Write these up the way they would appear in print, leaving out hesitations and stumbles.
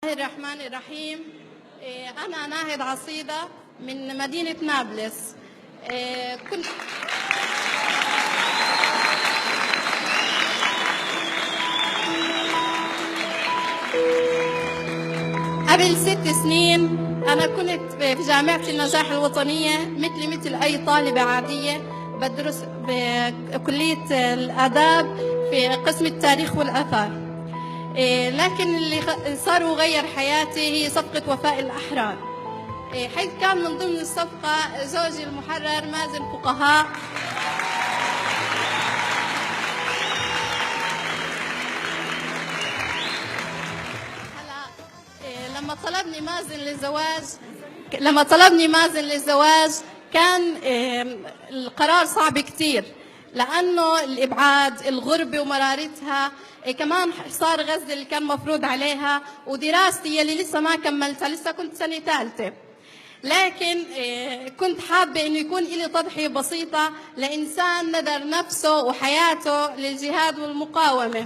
الله الرحمن الرحيم. أنا ناهد عصيدة من مدينة نابلس. كنت قبل 6 سنين أنا كنت في جامعة النجاح الوطنية مثل أي طالبة عادية، بدرس بكلية الآداب في قسم التاريخ والآثار. لكن اللي صار وغير حياتي هي صفقة وفاء الأحرار، حيث كان من ضمن الصفقة زوجي المحرر مازن فقهاء. لما طلبني مازن للزواج كان القرار صعب كتير، لأنه الإبعاد، الغربة ومرارتها، كمان حصار غزة اللي كان مفروض عليها، ودراستي اللي لسه ما كملتها، لسه كنت سنة ثالثة. لكن كنت حابة إنه يكون لي تضحية بسيطة لإنسان نذر نفسه وحياته للجهاد والمقاومة.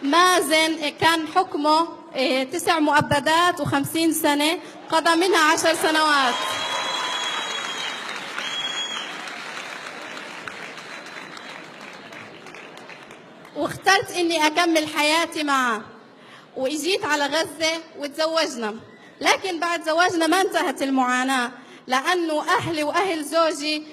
مازن كان حكمه 9 مؤبدات و50 سنة، قضى منها 10 سنوات. واخترت إني أكمل حياتي معه، وإجيت على غزة وتزوجنا. لكن بعد زواجنا ما انتهت المعاناة، لأنه أهلي وأهل زوجي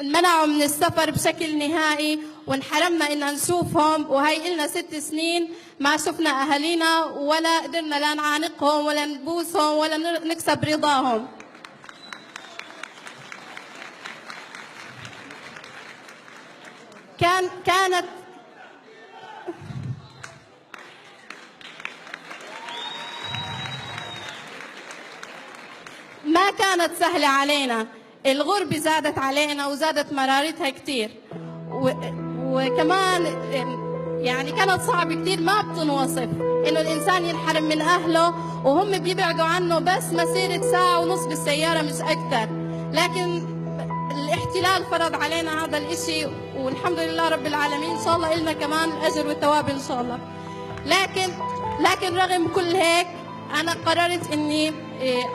انمنعوا من السفر بشكل نهائي، وانحرمنا إن نشوفهم، وهي إلنا 6 سنين ما شفنا أهالينا، ولا قدرنا لا نعانقهم ولا نبوسهم ولا نكسب رضاهم. ما كانت سهلة علينا، الغربة زادت علينا وزادت مرارتها كتير، وكمان يعني كانت صعبة كتير، ما بتنوصف إنه الإنسان ينحرم من أهله وهم بيبعدوا عنه بس مسيرة 1.5 ساعة بالسيارة مش أكتر. لكن الاحتلال فرض علينا هذا الإشي، والحمد لله رب العالمين، إن شاء الله إلنا كمان الأجر والثواب إن شاء الله. لكن رغم كل هيك أنا قررت إني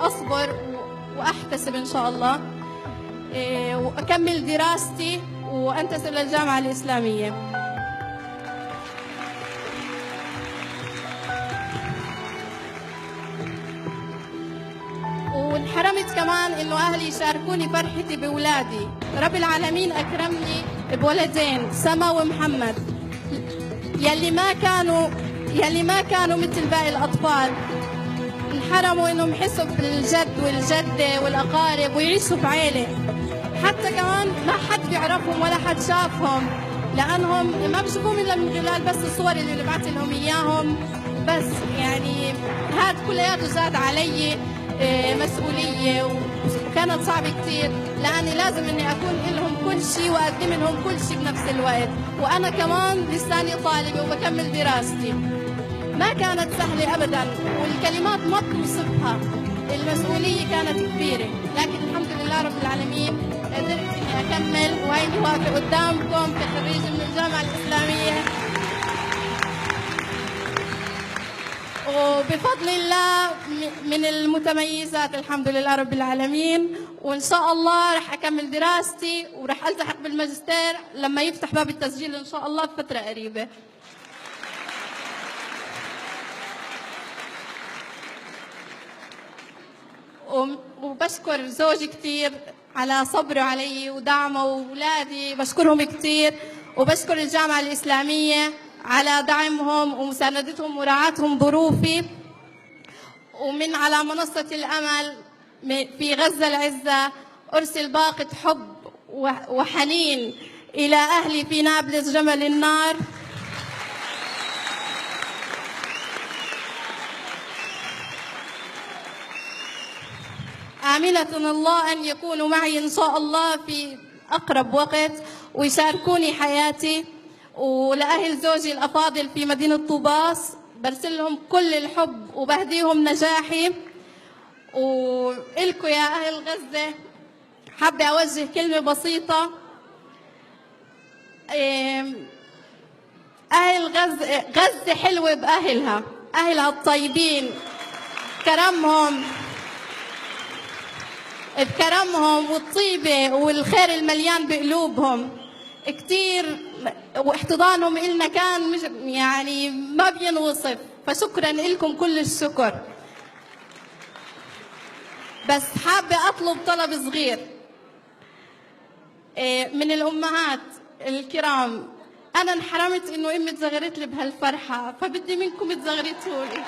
أصبر وأحتسب إن شاء الله، وأكمل دراستي وأنتسب للجامعة الإسلامية. وانحرمت كمان إنه أهلي يشاركوني فرحتي بأولادي. رب العالمين أكرمني بولدين، سما ومحمد، يلي ما كانوا مثل باقي الأطفال، انحرموا إنهم يحسوا بالجد والجدة والأقارب ويعيشوا بعيلة. حتى كمان ما حد بيعرفهم ولا حد شافهم، لأنهم ما بيشوفوهم إلا من خلال بس الصور اللي بنبعث لهم إياهم. بس يعني هذا كلياته زاد علي مسؤولية، وكانت صعبة كتير، لأني لازم إني أكون لهم كل شيء وأقدم لهم كل شيء بنفس الوقت، وأنا كمان لساني طالبة وبكمل دراستي. ما كانت سهلة أبداً، والكلمات ما بتوصفها، المسؤولية كانت كبيرة، لكن الحمد لله رب العالمين قدرت إني أكمل، وهيني واقفة قدامكم كخريجة من الجامعة الإسلامية، وبفضل الله من المتميزات الحمد لله رب العالمين. وإن شاء الله رح أكمل دراستي ورح ألتحق بالماجستير لما يفتح باب التسجيل إن شاء الله بفترة قريبة. وبشكر زوجي كتير على صبره علي ودعمه، وأولادي بشكرهم كتير، وبشكر الجامعة الإسلامية على دعمهم ومساندتهم وراعاتهم ظروفي. ومن على منصة الأمل في غزة العزة أرسل باقة حب وحنين إلى أهلي في نابلس جمل النار. آملة الله أن يكونوا معي إن شاء الله في أقرب وقت ويشاركوني حياتي. ولأهل زوجي الأفاضل في مدينة طوباس برسل لهم كل الحب وبهديهم نجاحي. وإلكم يا أهل غزة حابة أوجه كلمة بسيطة أهل غزة حلوة بأهلها، أهلها الطيبين، بكرمهم والطيبة والخير المليان بقلوبهم كتير، واحتضانهم إلنا كان مش يعني ما بينوصف، فشكرا لكم كل الشكر. بس حابة أطلب طلب صغير من الأمهات الكرام. أنا انحرمت إنه أمي تزغرت لي بهالفرحة، فبدي منكم تزغرتوا لي.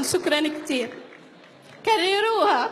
شكرا كتير، كرروها.